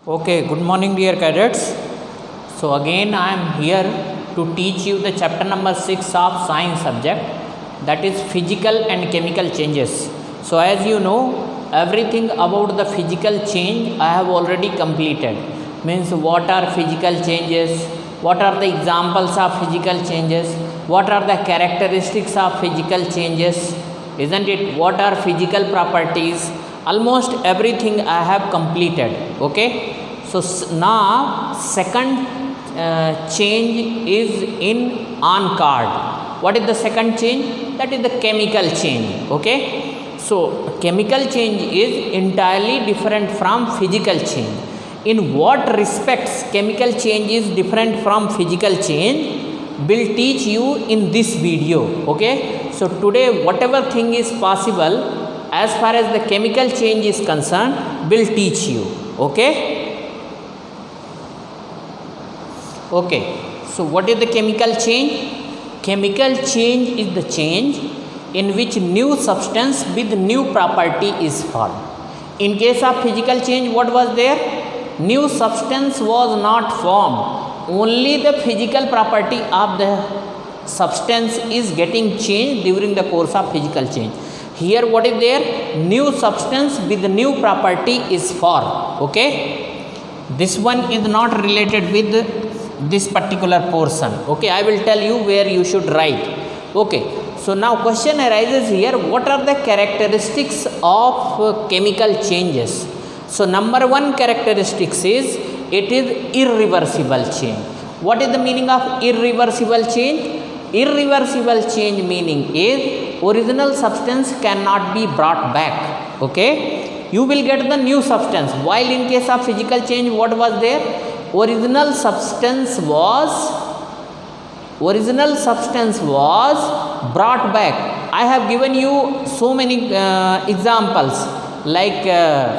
Okay, good morning, dear cadets. So, again, I am here to teach you the chapter number 6 of science subject, that is physical and chemical changes. So, as you know, everything about the physical change I have already completed. Means, what are physical changes, what are the examples of physical changes, what are the characteristics of physical changes, isn't it? What are physical properties? Almost everything I have completed. Okay, so now second change is in on card. What is the second change? That is the chemical change. Okay, so chemical change is entirely different from physical change. In what respects chemical change is different from physical change will teach you in this video. Okay, so today whatever thing is possible as far as the chemical change is concerned will teach you. Okay, so what is the chemical change? Chemical change is the change in which new substance with new property is formed. In case of physical change, what was there? New substance was not formed, only the physical property of the substance is getting changed during the course of physical change. Here what is there? New substance with new property is formed. Okay, this one is not related with this particular portion. Okay, I will tell you where you should write. Okay, so now question arises here, what are the characteristics of chemical changes? So number one characteristics is it is irreversible change. What is the meaning of irreversible change? Irreversible change meaning is original substance cannot be brought back. Okay, you will get the new substance, while in case of physical change, what was there? Original substance was brought back. I have given you so many examples like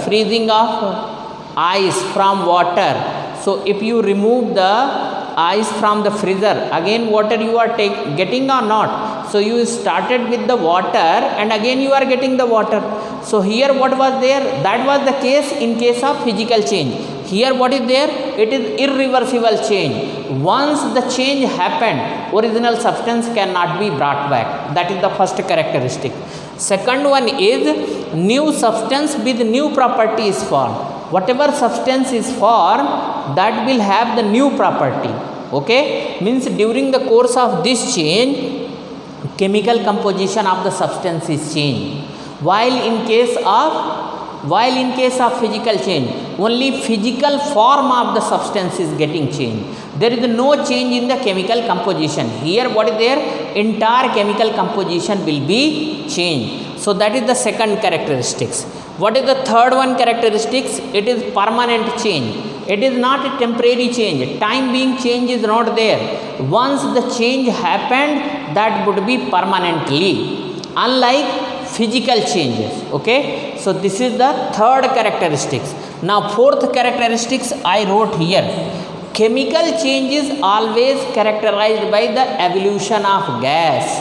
freezing of ice from water. So if you remove the ice from the freezer, again water you are getting or not? So you started with the water and again you are getting the water. So here what was there? That was the case in case of physical change. Here what is there? It is irreversible change. Once the change happened, original substance cannot be brought back. That is the first characteristic. Second one is new substance with new property is formed. Whatever substance is formed, that will have the new property. Okay, means during the course of this change, chemical composition of the substance is changed. While in case of physical change, only physical form of the substance is getting changed. There is no change in the chemical composition. Here what is there? Entire chemical composition will be changed. So that is the second characteristics. What is the third one characteristics? It is permanent change. It is not a temporary change. Time being change is not there. Once the change happened, that would be permanently, unlike physical changes. Okay, so this is the third characteristics. Now fourth characteristics I wrote here. Chemical change is always characterized by the evolution of gas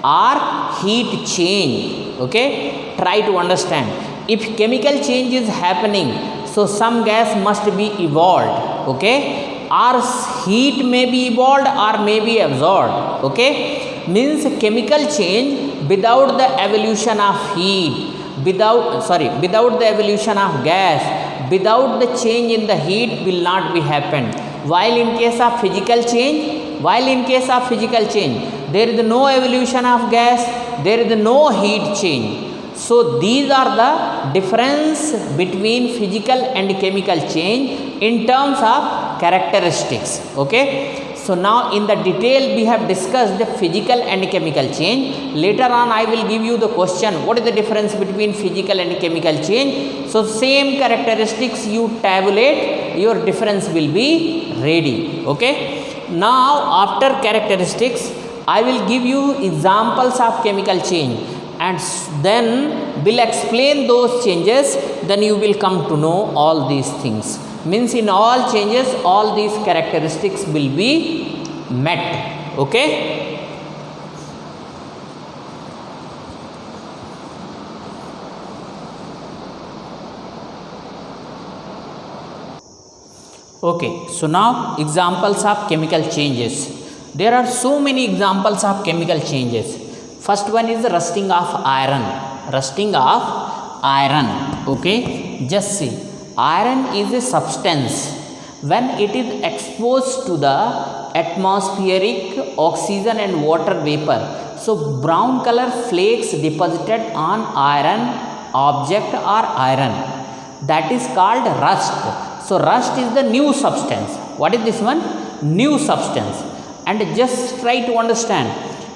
or heat change. Okay, try to understand. If chemical change is happening, so some gas must be evolved. Okay, or heat may be evolved or may be absorbed. Okay, means chemical change without the evolution of heat, without the evolution of gas, without the change in the heat will not be happened. While in case of physical change, there is no evolution of gas, there is no heat change. So these are the difference between physical and chemical change in terms of characteristics. Okay, so now in the detail we have discussed the physical and chemical change. Later on I will give you the question, what is the difference between physical and chemical change? So same characteristics you tabulate, your difference will be ready. Okay, now after characteristics I will give you examples of chemical change and then will explain those changes. Then you will come to know all these things. Means in all changes, all these characteristics will be met. Okay, Okay, so now examples of chemical changes. There are so many examples of chemical changes. First one is rusting of iron. Rusting of iron. Okay, just see. Iron is a substance. When it is exposed to the atmospheric oxygen and water vapor, so brown color flakes deposited on iron object or iron, that is called rust. So rust is the new substance. What is this one? New substance. And just try to understand,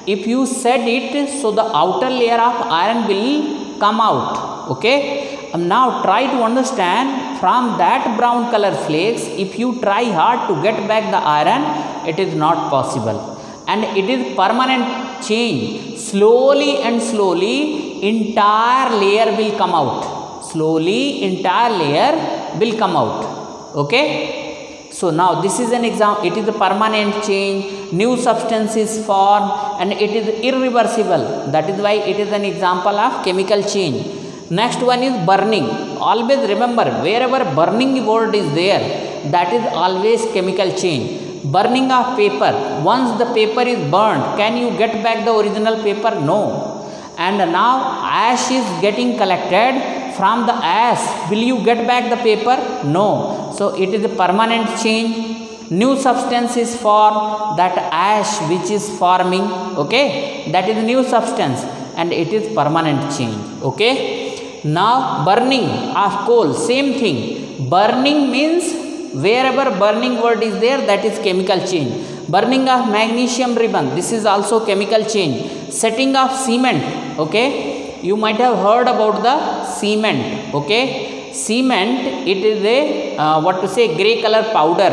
if you set it, so the outer layer of iron will come out. Okay, now try to understand, from that brown color flakes, if you try hard to get back the iron, it is not possible, and it is permanent change. Slowly and slowly entire layer will come out. Slowly entire layer will come out. Okay, so now this is an example. It is a permanent change, new substance is formed, and it is irreversible. That is why it is an example of chemical change. Next one is burning. Always remember, wherever burning word is there, that is always chemical change. Burning of paper. Once the paper is burned, can you get back the original paper? No. And now ash is getting collected. From the ash, will you get back the paper? No. So it is a permanent change. New substance is formed. That ash which is forming, okay, that is new substance, and it is permanent change. Okay. Now burning of coal, same thing. Burning means wherever burning word is there, that is chemical change. Burning of magnesium ribbon, this is also chemical change. Setting of cement, okay, you might have heard about the cement. Okay, cement, it is a grey color powder.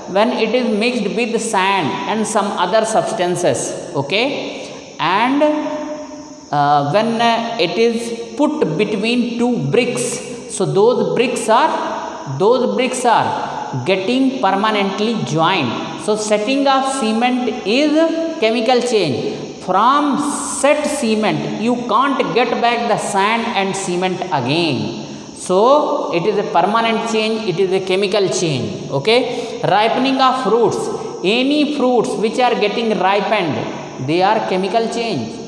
When it is mixed with sand and some other substances, okay, and when it is put between two bricks, so those bricks are getting permanently joined. So setting of cement is chemical change. From set cement, you can't get back the sand and cement again. So it is a permanent change, it is a chemical change. Okay, ripening of fruits. Any fruits which are getting ripened, they are chemical change.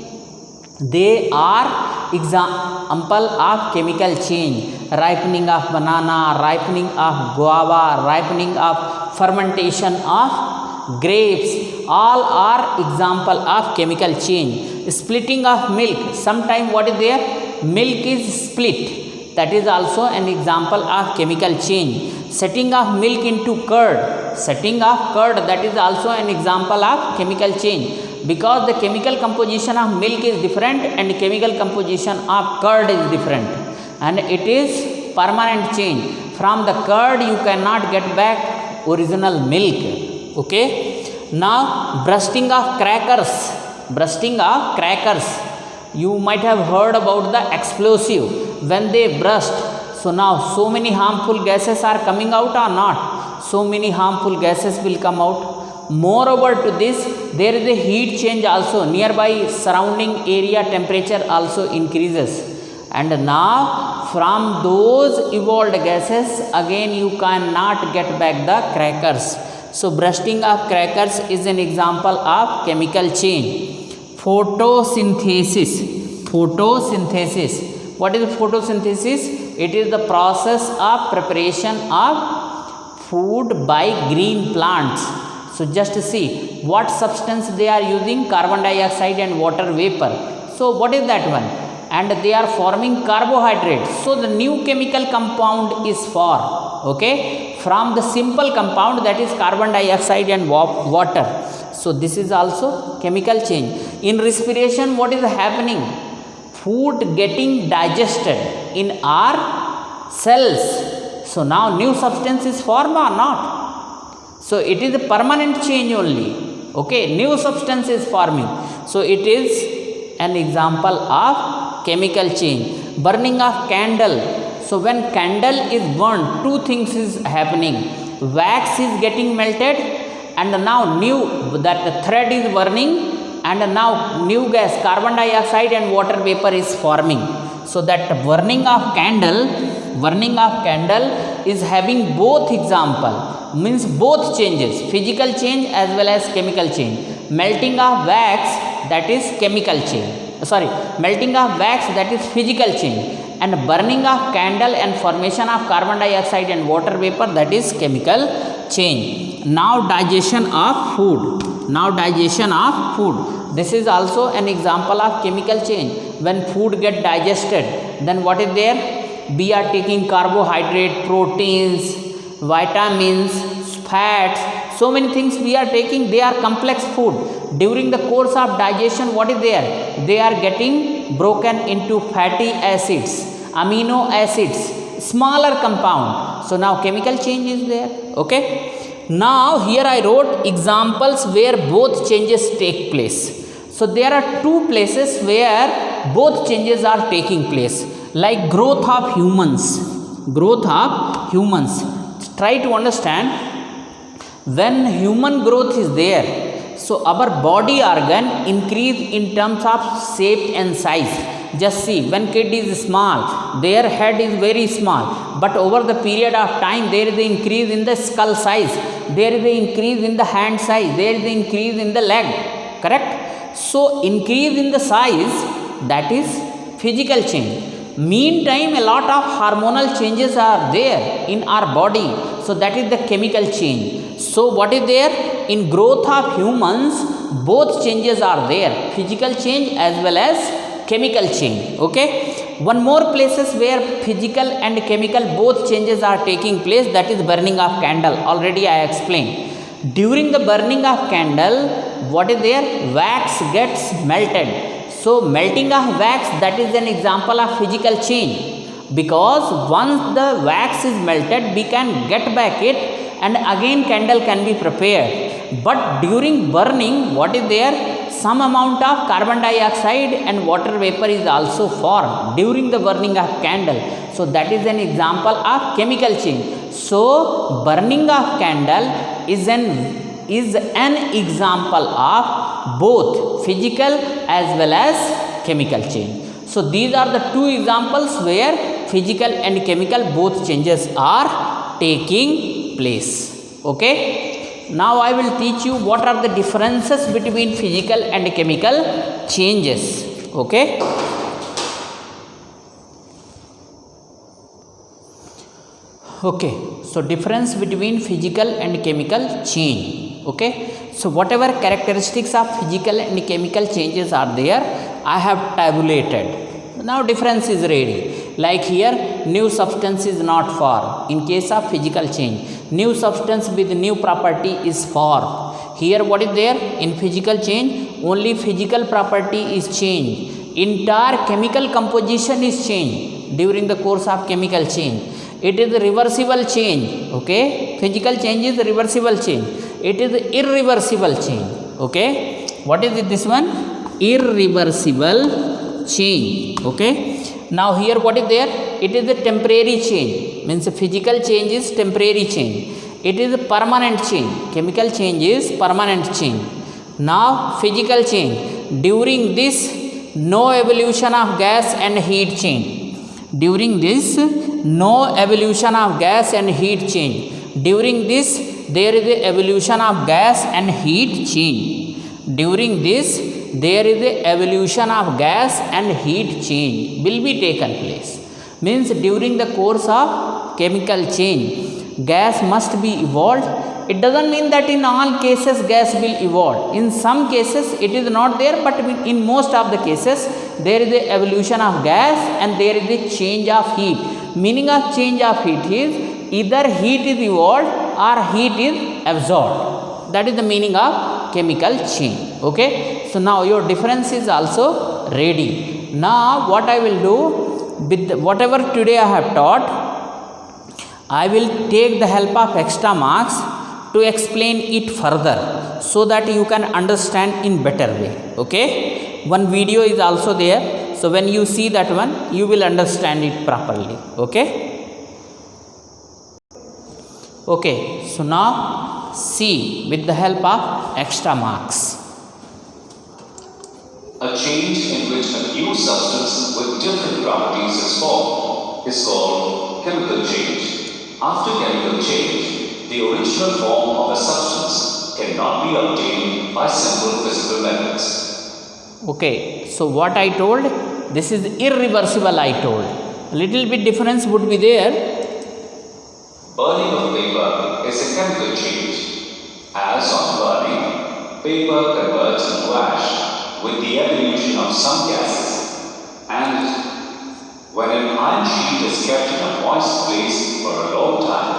They are example of chemical change. Ripening of banana, ripening of guava, ripening of fermentation of grapes, all are example of chemical change. Splitting of milk. Sometime what is there? Milk is split. That is also an example of chemical change. Setting of milk into curd. Setting of curd, that is also an example of chemical change. Because the chemical composition of milk is different and chemical composition of curd is different, and it is permanent change. From the curd you cannot get back original milk. Okay, now bursting of crackers. Bursting of crackers, you might have heard about the explosive. When they burst, so now so many harmful gases are coming out or not? So many harmful gases will come out. Moreover to this, there is a heat change also. Nearby surrounding area temperature also increases. And now from those evolved gases, again you cannot get back the crackers. So bursting of crackers is an example of chemical change. Photosynthesis. Photosynthesis. What is photosynthesis? It is the process of preparation of food by green plants. So just see what substance they are using, carbon dioxide and water vapor. So what is that one? And they are forming carbohydrates. So the new chemical compound is formed, okay, from the simple compound, that is carbon dioxide and water. So this is also chemical change. In respiration, what is happening? Food getting digested in our cells. So now new substance is formed or not? So it is a permanent change only. Okay, new substance is forming. So it is an example of chemical change. Burning of candle. So when candle is burned, two things is happening. Wax is getting melted, and now new, that the thread is burning, and now new gas, carbon dioxide and water vapor is forming. So that burning of candle is having both example. means both changes, physical change as well as chemical change. Melting of wax, that is chemical change. Sorry, melting of wax, that is physical change, and burning of candle and formation of carbon dioxide and water vapor, that is chemical change. Now digestion of food. Now digestion of food. This is also an example of chemical change. When food get digested, then what is there? We are taking carbohydrate, proteins, vitamins, fats, so many things we are taking. They are complex food. During the course of digestion, what is there? They are getting broken into fatty acids, amino acids, smaller compound. So now chemical change is there. Okay. Now here I wrote examples where both changes take place. So there are two places where both changes are taking place, like growth of humans. Growth of humans. Try to understand, when human growth is there, so our body organ increase in terms of shape and size. Just see, when kid is small, their head is very small, but over the period of time there is the increase in the skull size, there is the increase in the hand size, there is the increase in the leg, correct? So increase in the size, that is physical change. Meantime, a lot of hormonal changes are there in our body, so that is the chemical change. So what is there? In growth of humans, both changes are there, physical change as well as chemical change. Okay. One more places where physical and chemical both changes are taking place, that is burning of candle. Already I explained. During the burning of candle, what is there? Wax gets melted. So melting of wax, that is an example of physical change, because once the wax is melted, we can get back it and again candle can be prepared. But during burning, what is there? Some amount of carbon dioxide and water vapor is also formed during the burning of candle. So that is an example of chemical change. So burning of candle is an example of both physical as well as chemical change. So these are the two examples where physical and chemical both changes are taking place. Okay. Now I will teach you what are the differences between physical and chemical changes. Okay. Okay. So difference between physical and chemical change. Okay. So whatever characteristics of physical and chemical changes are there, I have tabulated. Now difference is ready. Like here, new substance is not formed. In case of physical change, new substance with new property is formed. Here what is there? In physical change, only physical property is changed. Entire chemical composition is changed during the course of chemical change. It is a reversible change. Okay. Physical change is a reversible change. It is irreversible change. Okay. What is it, this one? Irreversible change. Okay. Now here what is there? It is a temporary change. Means physical change is temporary change. It is a permanent change. Chemical change is permanent change. Now physical change. During this, no evolution of gas and heat change. During this, no evolution of gas and heat change. During this, there is a evolution of gas and heat change. During this, there is a evolution of gas and heat change will be taken place. Means during the course of chemical change, gas must be evolved. It doesn't mean that in all cases gas will evolve. In some cases it is not there, but in most of the cases there is a evolution of gas and there is a change of heat. Meaning of change of heat is either heat is evolved or heat is absorbed. That is the meaning of chemical change. Okay. So now your difference is also ready. Now what I will do with whatever today I have taught, I will take the help of extra marks to explain it further so that you can understand in better way. Okay. One video is also there. So when you see that one, you will understand it properly. Okay. Okay. So now see with the help of extra marks. A change in which a new substance with different properties is formed is called chemical change. After chemical change, the original form of a substance cannot be obtained by simple physical methods. Okay, so what I told, this is irreversible I told. A little bit difference would be there. Burning of paper is a chemical change. As on burning, paper converts into ash with the evolution of some gases. And when an iron sheet is kept in a moist place for a long time,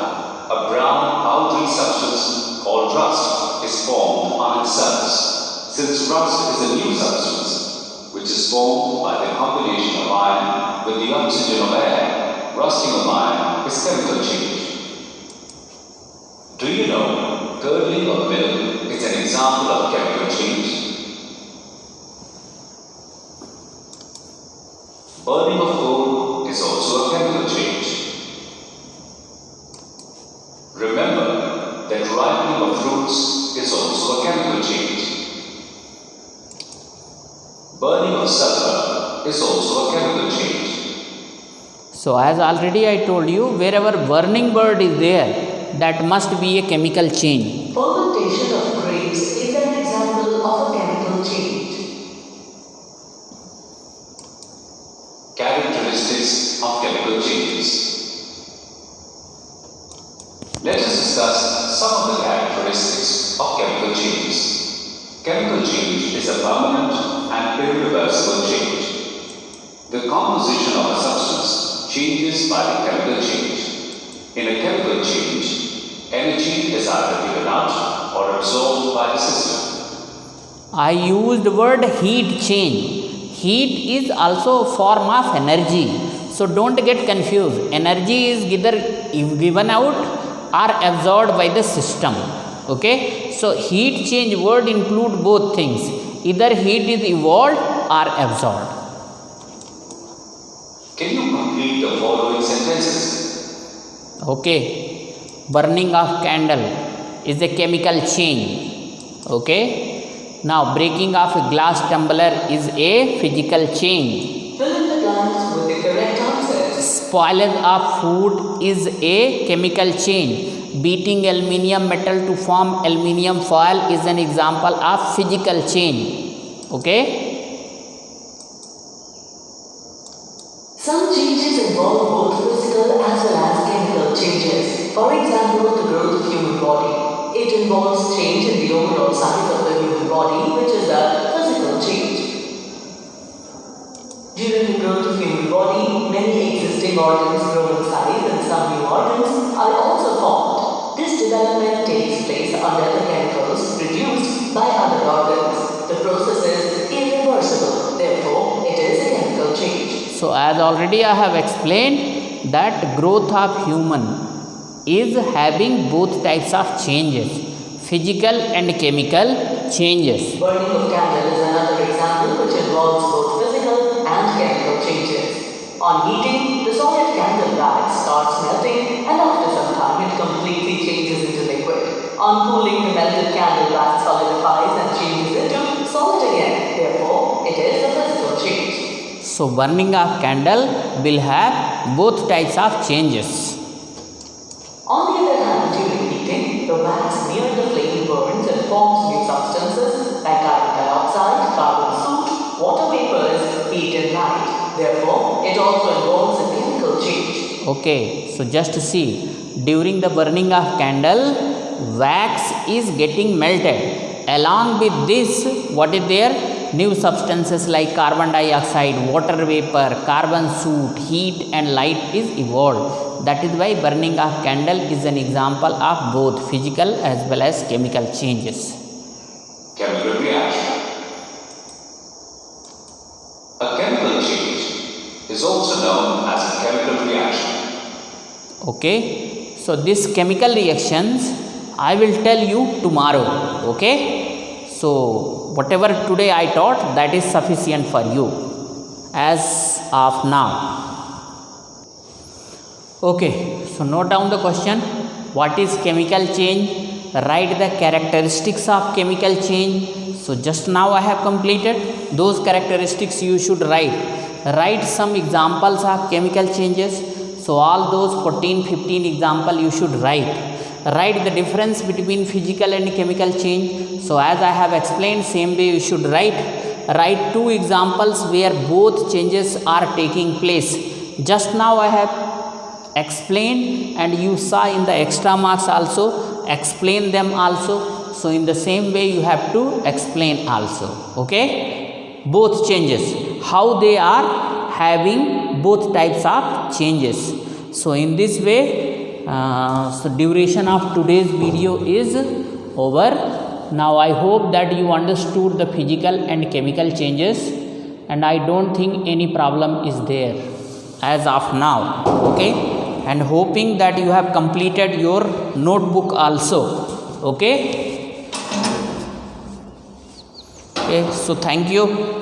a brown powdery substance called rust is formed on its surface. Since rust is a new substance, which is formed by the combination of iron with the oxygen of air, rusting of iron is chemical change. Do you know curdling of milk is an example of chemical change? Burning of coal is also a chemical change. Remember that ripening of fruits is also a chemical change. Burning of sulfur is also a chemical change. So as already I told you, wherever burning word is there, that must be a chemical change. Fermentation of grapes is an example of a chemical change. Characteristics of chemical changes. Let us discuss some of the characteristics of chemical changes. Chemical change is a permanent and irreversible change. The composition of a substance changes by the chemical change. In a chemical change, energy is either given out or absorbed by the system. I used word heat change. Heat is also a form of energy. So don't get confused. Energy is either given out or absorbed by the system. Okay. So heat change word include both things. Either heat is evolved or absorbed. Can you complete the following sentences? Okay, burning of candle is a chemical change. Okay, now breaking of a glass tumbler is a physical change. Fill in the blanks with the correct answers. Spoilage of food is a chemical change. Beating aluminium metal to form aluminium foil is an example of physical change. Okay. Some changes involve both physical as well as chemical changes. For example, the growth of human body. It involves change in the overall size of the human body, which is a physical change. During the growth of human body, many existing organs grow in size and some new organs are also formed. This development takes place under the chemicals produced by other organs. The process is irreversible, therefore it is a chemical change. So as already I have explained that growth of human is having both types of changes, physical and chemical changes. Burning of candle is another example which involves both physical and chemical changes. On heating, the solid candle wax starts melting and after some time it completely changes into liquid. On cooling, the melted candle wax solidifies and changes into solid again. Therefore, it is a physical change. So burning of candle will have both types of changes. On the other hand, during heating, the wax near the flame burns and forms new substances like carbon dioxide, carbon soot, water vapors, heat and light. Therefore, it also involves a chemical change. Okay, so just see, during the burning of candle, wax is getting melted. Along with this, what is there? New substances like carbon dioxide, water vapor, carbon soot, heat and light is evolved. That is why burning of candle is an example of both physical as well as chemical changes. Chemical reaction. A chemical change is also known as a chemical reaction. Okay, so these chemical reactions I will tell you tomorrow. Okay, so whatever today I taught, that is sufficient for you as of now. Okay, so note down the question. What is chemical change? Write the characteristics of chemical change. So just now I have completed those characteristics. You should write some examples of chemical changes. So all those 14-15 example you should write, write the difference between physical and chemical change. So as I have explained, same way you should write two examples where both changes are taking place. Just now I have explained, and you saw in the extra marks also, explain them also. So in the same way you have to explain also. Okay, both changes, how they are having both types of changes. So in this way, so duration of today's video is over. Now I hope that you understood the physical and chemical changes, and I don't think any problem is there as of now. Okay, and hoping that you have completed your notebook also. Okay, so thank you.